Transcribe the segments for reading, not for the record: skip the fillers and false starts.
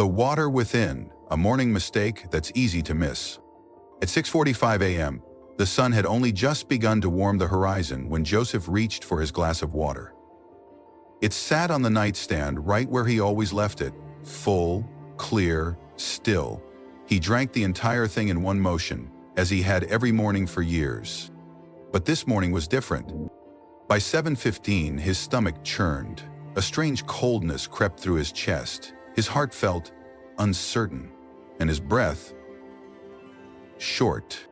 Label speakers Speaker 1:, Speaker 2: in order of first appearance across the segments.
Speaker 1: The water within, a morning mistake that's easy to miss. At 6:45 a.m., the sun had only just begun to warm the horizon when Joseph reached for his glass of water. It sat on the nightstand right where he always left it, full, clear, still. He drank the entire thing in one motion, as he had every morning for years. But this morning was different. By 7:15, his stomach churned. A strange coldness crept through his chest. His heart felt uncertain, and his breath short.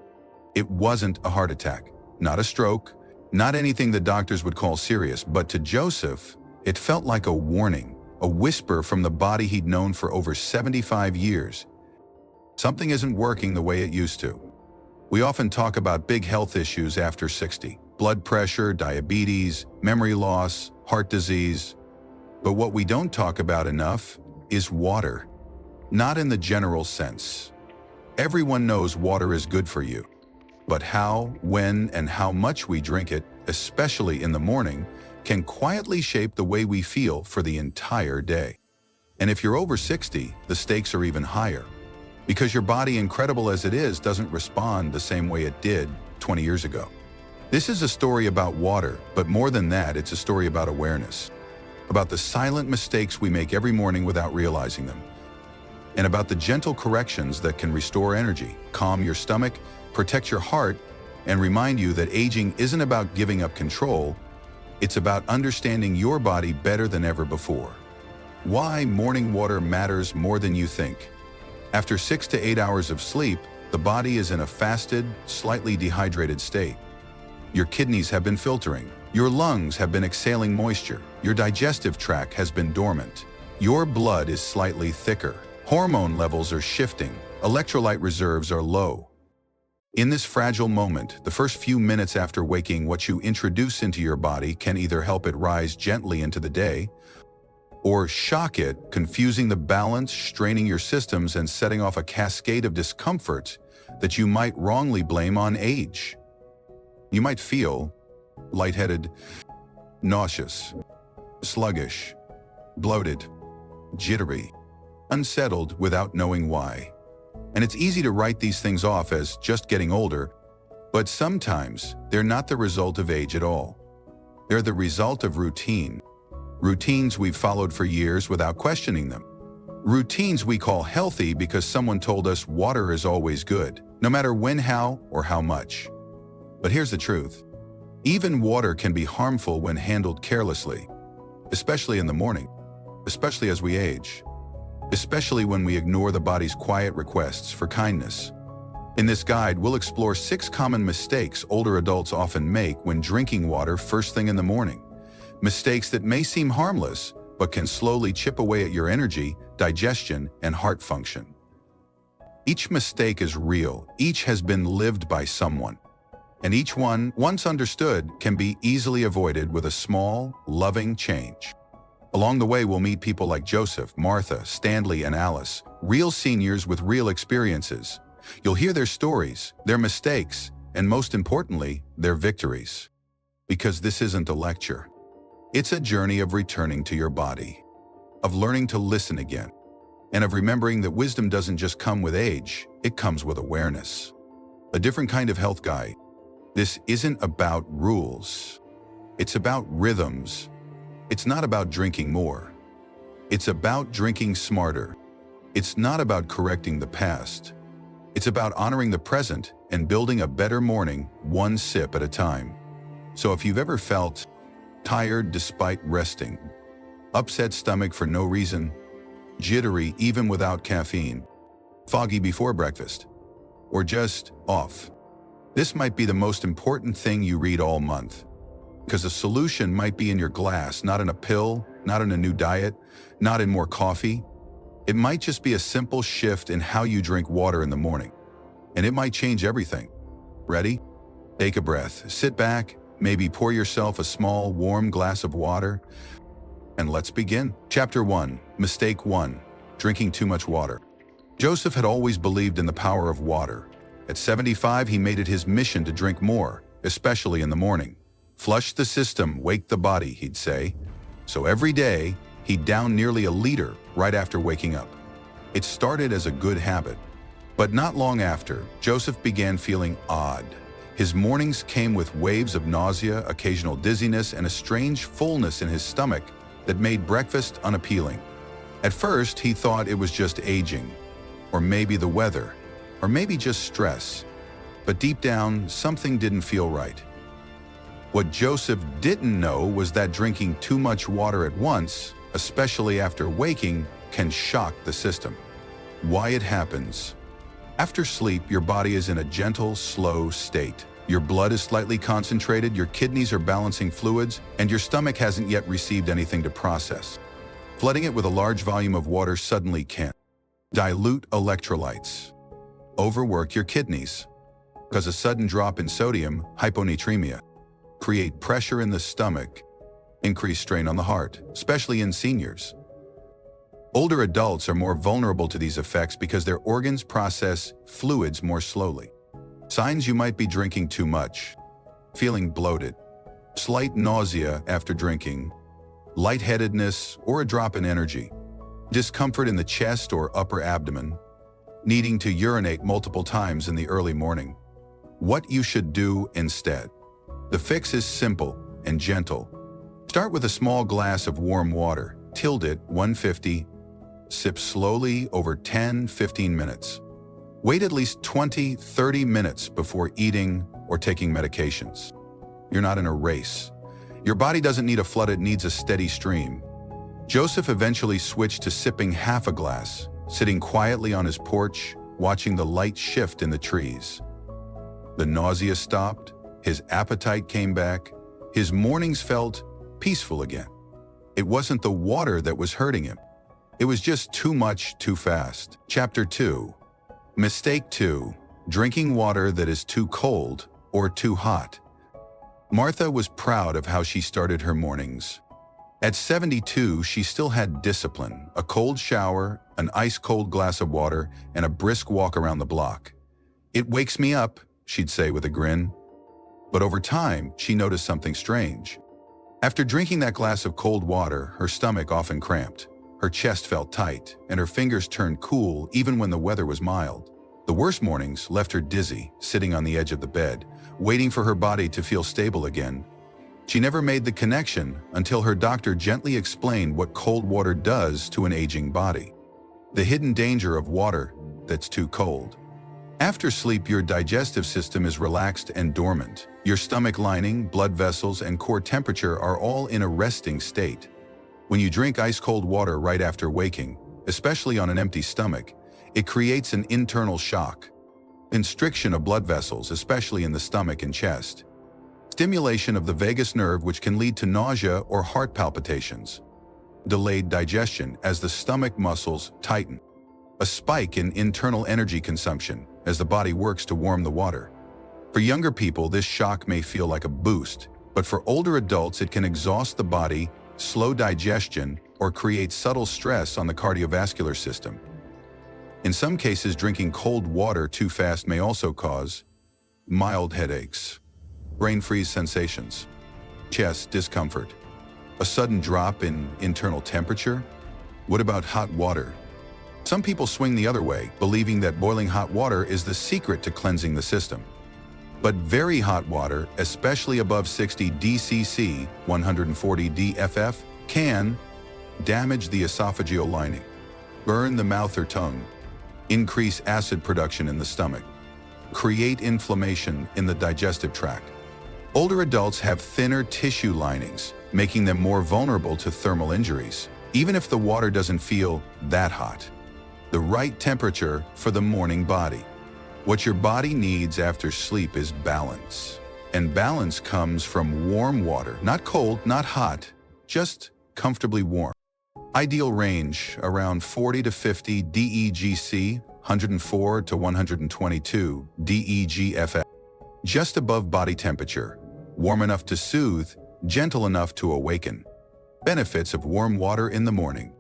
Speaker 1: It wasn't a heart attack, not a stroke, not anything the doctors would call serious, but to Joseph, it felt like a warning, a whisper from the body he'd known for over 75 years. Something isn't working the way it used to. We often talk about big health issues after 60, blood pressure, diabetes, memory loss, heart disease. But what we don't talk about enough is water. Not in the general sense. Everyone knows water is good for you. But how, when, and how much we drink it, especially in the morning, can quietly shape the way we feel for the entire day. And if you're over 60, the stakes are even higher. Because your body, incredible as it is, doesn't respond the same way it did 20 years ago. This is a story about water, but more than that, it's a story about awareness. About the silent mistakes we make every morning without realizing them. And about the gentle corrections that can restore energy, calm your stomach, protect your heart, and remind you that aging isn't about giving up control, it's about understanding your body better than ever before. Why morning water matters more than you think. After 6 to 8 hours of sleep, the body is in a fasted, slightly dehydrated state. Your kidneys have been filtering, your lungs have been exhaling moisture, your digestive tract has been dormant, your blood is slightly thicker, hormone levels are shifting, electrolyte reserves are low. In this fragile moment, the first few minutes after waking, what you introduce into your body can either help it rise gently into the day, or shock it, confusing the balance, straining your systems, and setting off a cascade of discomfort that you might wrongly blame on age. You might feel lightheaded, nauseous, sluggish, bloated, jittery, unsettled without knowing why. And it's easy to write these things off as just getting older, but sometimes they're not the result of age at all. They're the result of routine. Routines we've followed for years without questioning them. Routines we call healthy because someone told us water is always good, no matter when, how, or how much. But here's the truth. Even water can be harmful when handled carelessly, especially in the morning, especially as we age, especially when we ignore the body's quiet requests for kindness. In this guide, we'll explore 6 common mistakes older adults often make when drinking water first thing in the morning. Mistakes that may seem harmless, but can slowly chip away at your energy, digestion, and heart function. Each mistake is real, each has been lived by someone. And each one, once understood, can be easily avoided with a small, loving change. Along the way, we'll meet people like Joseph, Martha, Stanley, and Alice, real seniors with real experiences. You'll hear their stories, their mistakes, and most importantly, their victories. Because this isn't a lecture. It's a journey of returning to your body, of learning to listen again, and of remembering that wisdom doesn't just come with age, it comes with awareness. A different kind of health guide. This isn't about rules. It's about rhythms. It's not about drinking more. It's about drinking smarter. It's not about correcting the past. It's about honoring the present and building a better morning, one sip at a time. So if you've ever felt tired despite resting, upset stomach for no reason, jittery even without caffeine, foggy before breakfast, or just off, this might be the most important thing you read all month. Because the solution might be in your glass, not in a pill, not in a new diet, not in more coffee. It might just be a simple shift in how you drink water in the morning. And it might change everything. Ready? Take a breath, sit back, maybe pour yourself a small, warm glass of water, and let's begin. Chapter 1, Mistake 1, Drinking Too Much Water. Joseph had always believed in the power of water. At 75, he made it his mission to drink more, especially in the morning. Flush the system, wake the body, he'd say. So every day, he'd down nearly a liter right after waking up. It started as a good habit. But not long after, Joseph began feeling odd. His mornings came with waves of nausea, occasional dizziness, and a strange fullness in his stomach that made breakfast unappealing. At first, he thought it was just aging, or maybe the weather, or maybe just stress. But deep down, something didn't feel right. What Joseph didn't know was that drinking too much water at once, especially after waking, can shock the system. Why it happens? After sleep, your body is in a gentle, slow state. Your blood is slightly concentrated, your kidneys are balancing fluids, and your stomach hasn't yet received anything to process. Flooding it with a large volume of water suddenly can dilute electrolytes, overwork your kidneys, cause a sudden drop in sodium, hyponatremia, create pressure in the stomach, increase strain on the heart, especially in seniors. Older adults are more vulnerable to these effects because their organs process fluids more slowly. Signs you might be drinking too much: feeling bloated, slight nausea after drinking, lightheadedness or a drop in energy, discomfort in the chest or upper abdomen, needing to urinate multiple times in the early morning. What you should do instead. The fix is simple and gentle. Start with a small glass of warm water, tilt it 150, sip slowly over 10-15 minutes. Wait at least 20-30 minutes before eating or taking medications. You're not in a race. Your body doesn't need a flood, it needs a steady stream. Joseph eventually switched to sipping half a glass, sitting quietly on his porch, watching the light shift in the trees. The nausea stopped, his appetite came back, his mornings felt peaceful again. It wasn't the water that was hurting him. It was just too much too fast. Chapter 2. Mistake 2. Drinking water that is too cold or too hot. Martha was proud of how she started her mornings. At 72, she still had discipline: a cold shower, an ice-cold glass of water, and a brisk walk around the block. "It wakes me up," she'd say with a grin. But over time, she noticed something strange. After drinking that glass of cold water, her stomach often cramped. Her chest felt tight, and her fingers turned cool even when the weather was mild. The worst mornings left her dizzy, sitting on the edge of the bed, waiting for her body to feel stable again. She never made the connection until her doctor gently explained what cold water does to an aging body. The hidden danger of water that's too cold. After sleep, your digestive system is relaxed and dormant. Your stomach lining, blood vessels, and core temperature are all in a resting state. When you drink ice-cold water right after waking, especially on an empty stomach, it creates an internal shock. Constriction of blood vessels, especially in the stomach and chest. Stimulation of the vagus nerve, which can lead to nausea or heart palpitations. Delayed digestion as the stomach muscles tighten. A spike in internal energy consumption as the body works to warm the water. For younger people, this shock may feel like a boost, but for older adults, it can exhaust the body, slow digestion, or create subtle stress on the cardiovascular system. In some cases, drinking cold water too fast may also cause mild headaches, brain freeze sensations, chest discomfort, a sudden drop in internal temperature. What about hot water? Some people swing the other way, believing that boiling hot water is the secret to cleansing the system. But very hot water, especially above 60 dCC, 140 dFF, can damage the esophageal lining, burn the mouth or tongue, increase acid production in the stomach, create inflammation in the digestive tract. Older adults have thinner tissue linings, making them more vulnerable to thermal injuries, even if the water doesn't feel that hot. The right temperature for the morning body. What your body needs after sleep is balance. And balance comes from warm water, not cold, not hot, just comfortably warm. Ideal range around 40 to 50 DEGC, 104 to 122 DEGFF. Just above body temperature, warm enough to soothe, gentle enough to awaken. Benefits of warm water in the morning.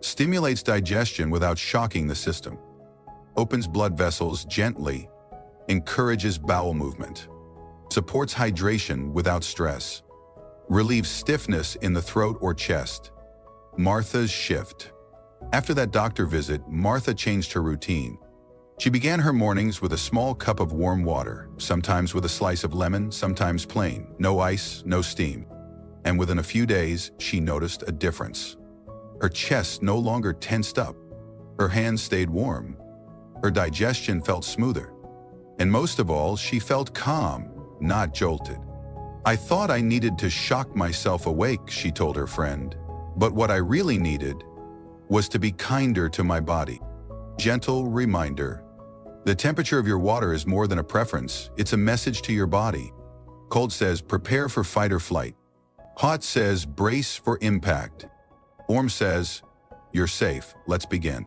Speaker 1: Stimulates digestion without shocking the system. Opens blood vessels gently. Encourages bowel movement. Supports hydration without stress. Relieves stiffness in the throat or chest. Martha's shift. After that doctor visit, Martha changed her routine. She began her mornings with a small cup of warm water, sometimes with a slice of lemon, sometimes plain, no ice, no steam. And within a few days, she noticed a difference. Her chest no longer tensed up. Her hands stayed warm. Her digestion felt smoother. And most of all, she felt calm, not jolted. "I thought I needed to shock myself awake," she told her friend. "But what I really needed was to be kinder to my body." Gentle reminder. The temperature of your water is more than a preference, it's a message to your body. Cold says, prepare for fight or flight. Hot says, brace for impact. Warm says, you're safe, let's begin.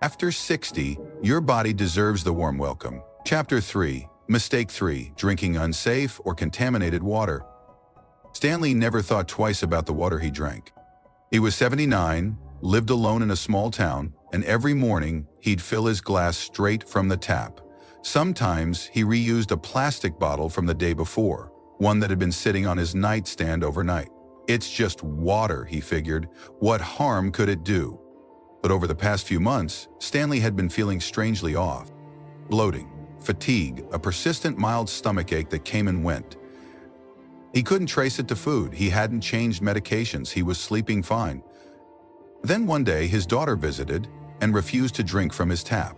Speaker 1: After 60, your body deserves the warm welcome. Chapter 3, Mistake 3, Drinking Unsafe or Contaminated Water. Stanley never thought twice about the water he drank. He was 79, lived alone in a small town, and every morning he'd fill his glass straight from the tap. Sometimes he reused a plastic bottle from the day before, one that had been sitting on his nightstand overnight. It's just water, he figured. What harm could it do? But over the past few months, Stanley had been feeling strangely off. Bloating, fatigue, a persistent mild stomachache that came and went. He couldn't trace it to food. He hadn't changed medications. He was sleeping fine. Then one day, his daughter visited and refused to drink from his tap.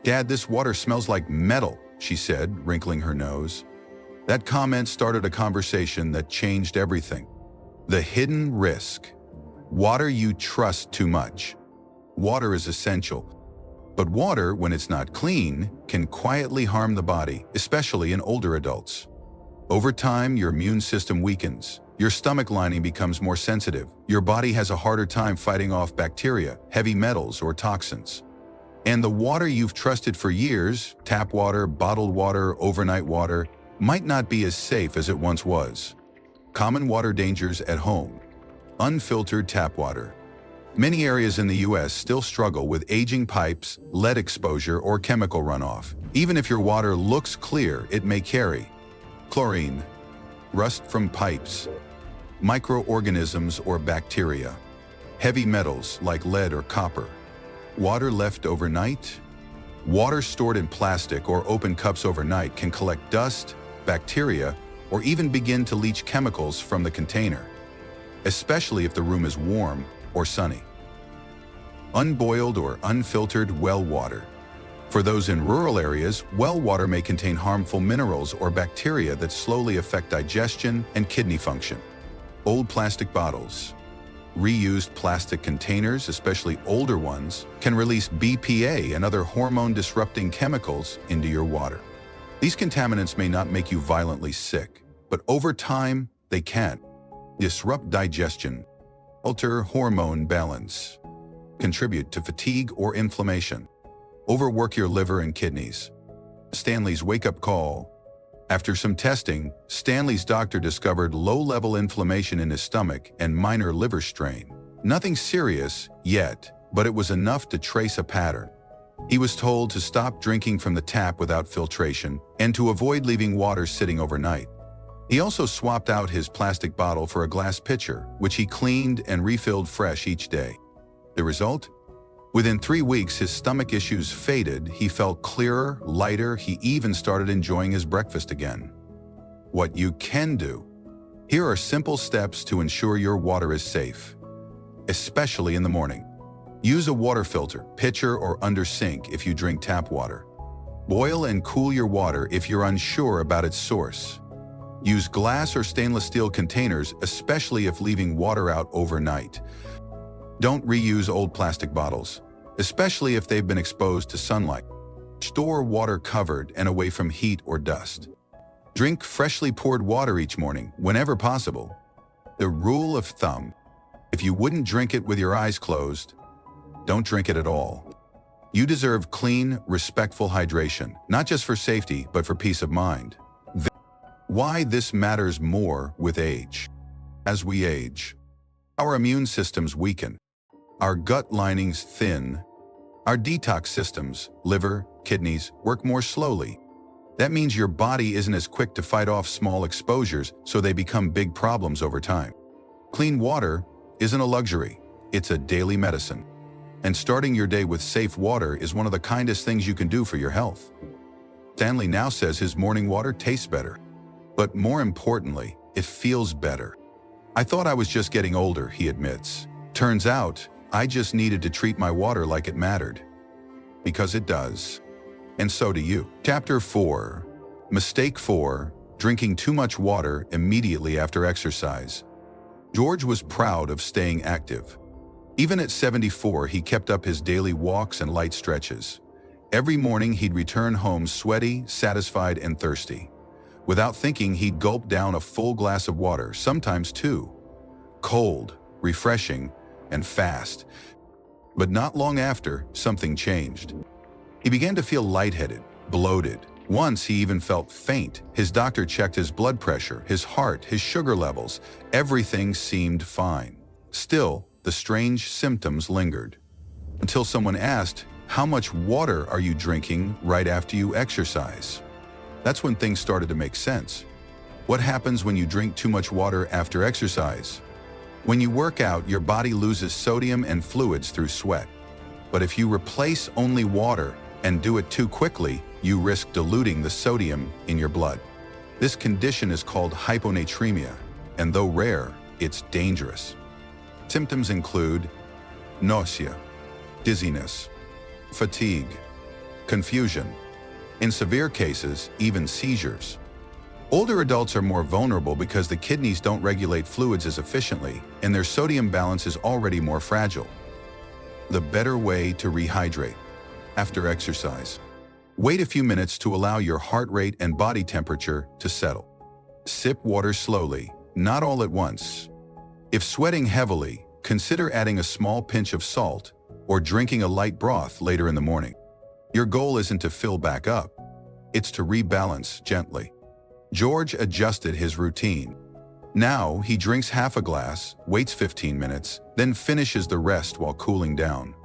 Speaker 1: "Dad, this water smells like metal," she said, wrinkling her nose. That comment started a conversation that changed everything. The hidden risk. Water you trust too much. Water is essential. But water, when it's not clean, can quietly harm the body, especially in older adults. Over time, your immune system weakens. Your stomach lining becomes more sensitive. Your body has a harder time fighting off bacteria, heavy metals, or toxins. And the water you've trusted for years, tap water, bottled water, overnight water, might not be as safe as it once was. Common water dangers at home. Unfiltered tap water. Many areas in the U.S. still struggle with aging pipes, lead exposure, or chemical runoff. Even if your water looks clear, it may carry chlorine, rust from pipes, microorganisms or bacteria, heavy metals like lead or copper. Water left overnight. Water stored in plastic or open cups overnight can collect dust, bacteria, or even begin to leach chemicals from the container, especially if the room is warm or sunny. Unboiled or unfiltered well water. For those in rural areas, well water may contain harmful minerals or bacteria that slowly affect digestion and kidney function. Old plastic bottles. Reused plastic containers, especially older ones, can release BPA and other hormone-disrupting chemicals into your water. These contaminants may not make you violently sick, but over time, they can disrupt digestion, alter hormone balance, contribute to fatigue or inflammation, overwork your liver and kidneys. Stanley's wake-up call. After some testing, Stanley's doctor discovered low-level inflammation in his stomach and minor liver strain. Nothing serious yet, but it was enough to trace a pattern. He was told to stop drinking from the tap without filtration and to avoid leaving water sitting overnight. He also swapped out his plastic bottle for a glass pitcher, which he cleaned and refilled fresh each day. The result? Within 3 weeks, his stomach issues faded, he felt clearer, lighter, he even started enjoying his breakfast again. What you can do. Here are simple steps to ensure your water is safe, especially in the morning. Use a water filter, pitcher, or under sink if you drink tap water. Boil and cool your water if you're unsure about its source. Use glass or stainless steel containers, especially if leaving water out overnight. Don't reuse old plastic bottles, especially if they've been exposed to sunlight. Store water covered and away from heat or dust. Drink freshly poured water each morning, whenever possible. The rule of thumb: if you wouldn't drink it with your eyes closed, don't drink it at all. You deserve clean, respectful hydration, not just for safety, but for peace of mind. Why this matters more with age. As we age, our immune systems weaken. Our gut linings thin. Our detox systems, liver, kidneys, work more slowly. That means your body isn't as quick to fight off small exposures, so they become big problems over time. Clean water isn't a luxury, it's a daily medicine. And starting your day with safe water is one of the kindest things you can do for your health. Stanley now says his morning water tastes better. But more importantly, it feels better. I thought I was just getting older, he admits. Turns out, I just needed to treat my water like it mattered. Because it does. And so do you. Chapter 4. Mistake 4. Drinking too much water immediately after exercise. George was proud of staying active. Even at 74, he kept up his daily walks and light stretches. Every morning, he'd return home sweaty, satisfied, and thirsty. Without thinking, he'd gulp down a full glass of water, sometimes two. Cold, refreshing, and fast. But not long after, something changed. He began to feel lightheaded, bloated. Once he even felt faint. His doctor checked his blood pressure, his heart, his sugar levels. Everything seemed fine. Still, the strange symptoms lingered. Until someone asked, "How much water are you drinking right after you exercise?" That's when things started to make sense. What happens when you drink too much water after exercise? When you work out, your body loses sodium and fluids through sweat. But if you replace only water and do it too quickly, you risk diluting the sodium in your blood. This condition is called hyponatremia, and though rare, it's dangerous. Symptoms include nausea, dizziness, fatigue, confusion, in severe cases, even seizures. Older adults are more vulnerable because the kidneys don't regulate fluids as efficiently, and their sodium balance is already more fragile. The better way to rehydrate. After exercise, wait a few minutes to allow your heart rate and body temperature to settle. Sip water slowly, not all at once. If sweating heavily, consider adding a small pinch of salt or drinking a light broth later in the morning. Your goal isn't to fill back up, it's to rebalance gently. George adjusted his routine. Now he drinks half a glass, waits 15 minutes, then finishes the rest while cooling down.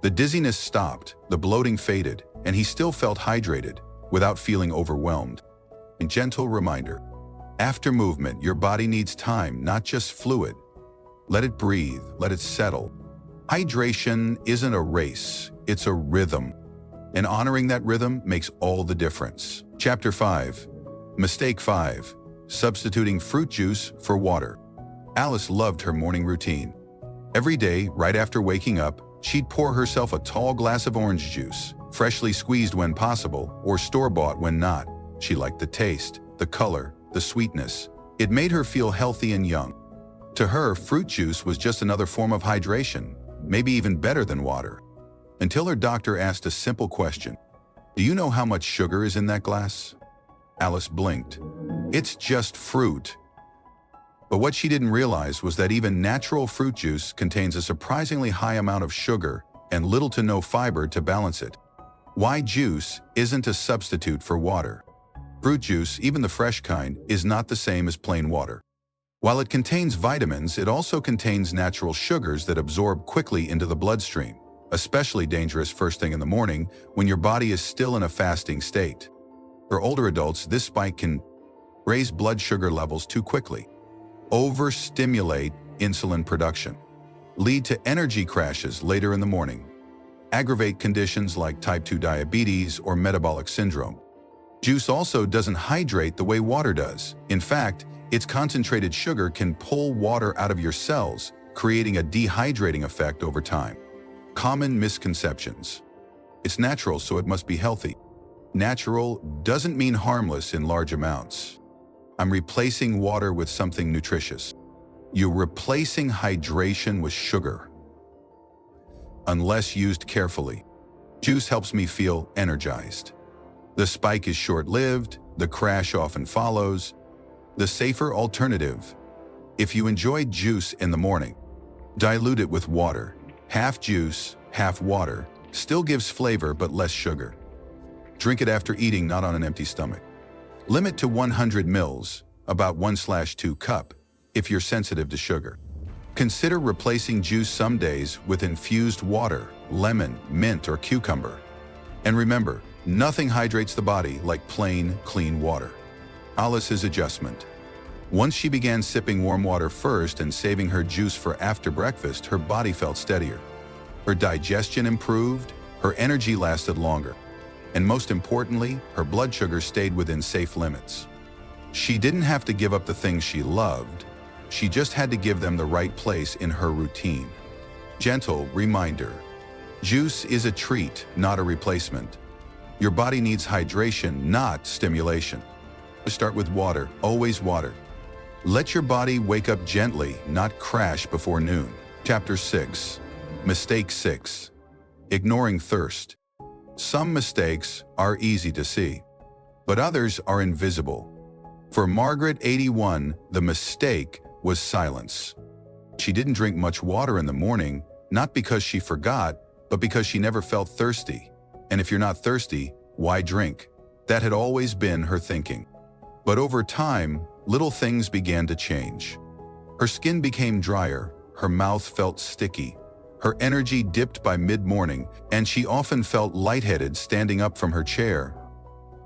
Speaker 1: The dizziness stopped, the bloating faded, and he still felt hydrated without feeling overwhelmed. A gentle reminder. After movement, your body needs time, not just fluid. Let it breathe, let it settle. Hydration isn't a race, it's a rhythm. And honoring that rhythm makes all the difference. Chapter 5. Mistake 5. Substituting fruit juice for water. Alice loved her morning routine. Every day, right after waking up, she'd pour herself a tall glass of orange juice, freshly squeezed when possible, or store-bought when not. She liked the taste, the color, the sweetness. It made her feel healthy and young. To her, fruit juice was just another form of hydration, maybe even better than water. Until her doctor asked a simple question. Do you know how much sugar is in that glass? Alice blinked. It's just fruit. But what she didn't realize was that even natural fruit juice contains a surprisingly high amount of sugar and little to no fiber to balance it. Why juice isn't a substitute for water? Fruit juice, even the fresh kind, is not the same as plain water. While it contains vitamins, it also contains natural sugars that absorb quickly into the bloodstream, especially dangerous first thing in the morning when your body is still in a fasting state. For older adults, this spike can raise blood sugar levels too quickly, overstimulate insulin production, lead to energy crashes later in the morning, aggravate conditions like type 2 diabetes or metabolic syndrome. Juice also doesn't hydrate the way water does. In fact, its concentrated sugar can pull water out of your cells, creating a dehydrating effect over time. Common misconceptions. It's natural, so it must be healthy. Natural doesn't mean harmless in large amounts. I'm replacing water with something nutritious. You're replacing hydration with sugar. Unless used carefully. Juice helps me feel energized. The spike is short-lived, the crash often follows. The safer alternative. If you enjoy juice in the morning, dilute it with water. Half juice, half water, still gives flavor but less sugar. Drink it after eating, not on an empty stomach. Limit to 100 ml, about 1/2 cup, if you're sensitive to sugar. Consider replacing juice some days with infused water, lemon, mint, or cucumber. And remember, nothing hydrates the body like plain, clean water. Alice's adjustment. Once she began sipping warm water first and saving her juice for after breakfast, her body felt steadier. Her digestion improved, her energy lasted longer, and most importantly, her blood sugar stayed within safe limits. She didn't have to give up the things she loved, she just had to give them the right place in her routine. Gentle reminder: juice is a treat, not a replacement. Your body needs hydration, not stimulation. Start with water, always water. Let your body wake up gently, not crash before noon. Chapter 6. Mistake 6. Ignoring thirst. Some mistakes are easy to see, but others are invisible. For Margaret, 81, the mistake was silence. She didn't drink much water in the morning, not because she forgot, but because she never felt thirsty. And if you're not thirsty, why drink? That had always been her thinking. But over time, little things began to change. Her skin became drier, her mouth felt sticky, her energy dipped by mid-morning, and she often felt lightheaded standing up from her chair.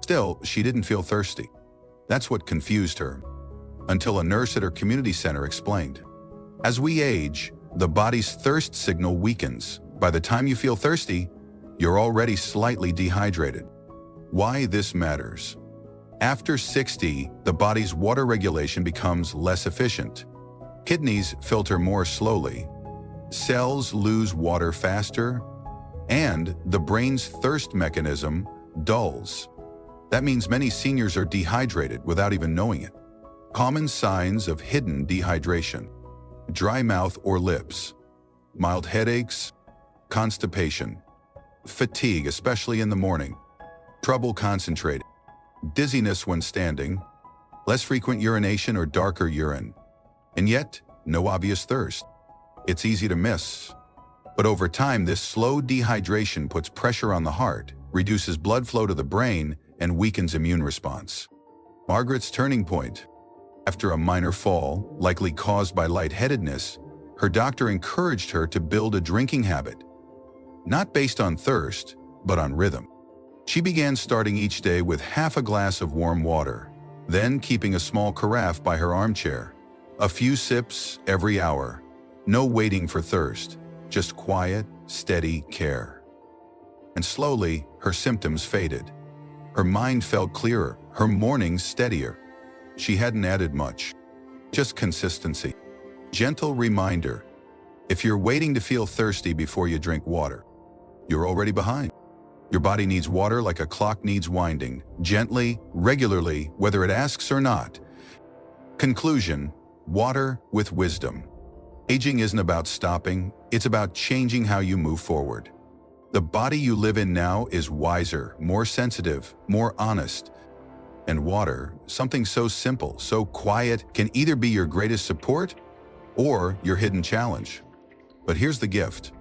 Speaker 1: Still, she didn't feel thirsty. That's what confused her, until a nurse at her community center explained. As we age, the body's thirst signal weakens. By the time you feel thirsty, you're already slightly dehydrated. Why this matters? After 60, the body's water regulation becomes less efficient. Kidneys filter more slowly, cells lose water faster, and the brain's thirst mechanism dulls. That means many seniors are dehydrated without even knowing it. Common signs of hidden dehydration: dry mouth or lips, mild headaches, constipation, fatigue, especially in the morning, trouble concentrating, dizziness when standing, less frequent urination or darker urine, and yet no obvious thirst. It's easy to miss. But over time, this slow dehydration puts pressure on the heart, reduces blood flow to the brain, and weakens immune response. Margaret's turning point: after a minor fall, likely caused by lightheadedness, her doctor encouraged her to build a drinking habit, not based on thirst, but on rhythm. She began starting each day with half a glass of warm water, then keeping a small carafe by her armchair. A few sips every hour. No waiting for thirst, just quiet, steady care. And slowly, her symptoms faded. Her mind felt clearer, her mornings steadier. She hadn't added much, just consistency. Gentle reminder: if you're waiting to feel thirsty before you drink water, you're already behind. Your body needs water like a clock needs winding, gently, regularly, whether it asks or not. Conclusion: water with wisdom. Aging isn't about stopping, it's about changing how you move forward. The body you live in now is wiser, more sensitive, more honest. And water, something so simple, so quiet, can either be your greatest support or your hidden challenge. But here's the gift.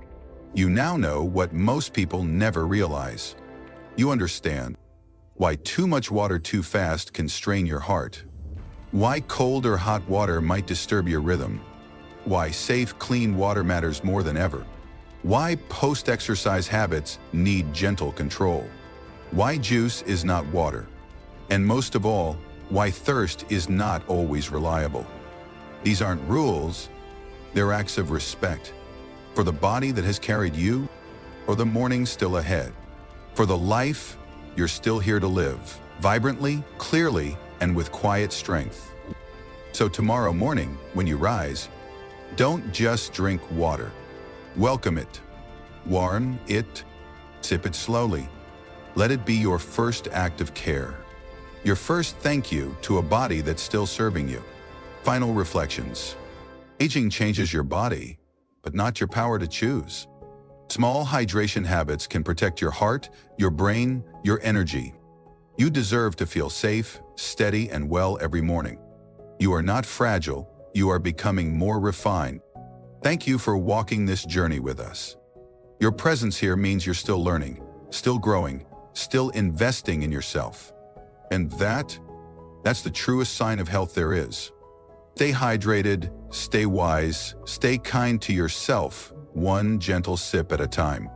Speaker 1: You now know what most people never realize. You understand why too much water too fast can strain your heart, why cold or hot water might disturb your rhythm, why safe, clean water matters more than ever, why post-exercise habits need gentle control, why juice is not water, and most of all, why thirst is not always reliable. These aren't rules, they're acts of respect for the body that has carried you, for the morning still ahead, for the life you're still here to live, vibrantly, clearly, and with quiet strength. So tomorrow morning, when you rise, don't just drink water. Welcome it. Warm it. Sip it slowly. Let it be your first act of care. Your first thank you to a body that's still serving you. Final reflections. Aging changes your body, but not your power to choose. Small hydration habits can protect your heart, your brain, your energy. You deserve to feel safe, steady, and well every morning. You are not fragile, you are becoming more refined. Thank you for walking this journey with us. Your presence here means you're still learning, still growing, still investing in yourself. And that's the truest sign of health there is. Stay hydrated, stay wise, stay kind to yourself, one gentle sip at a time.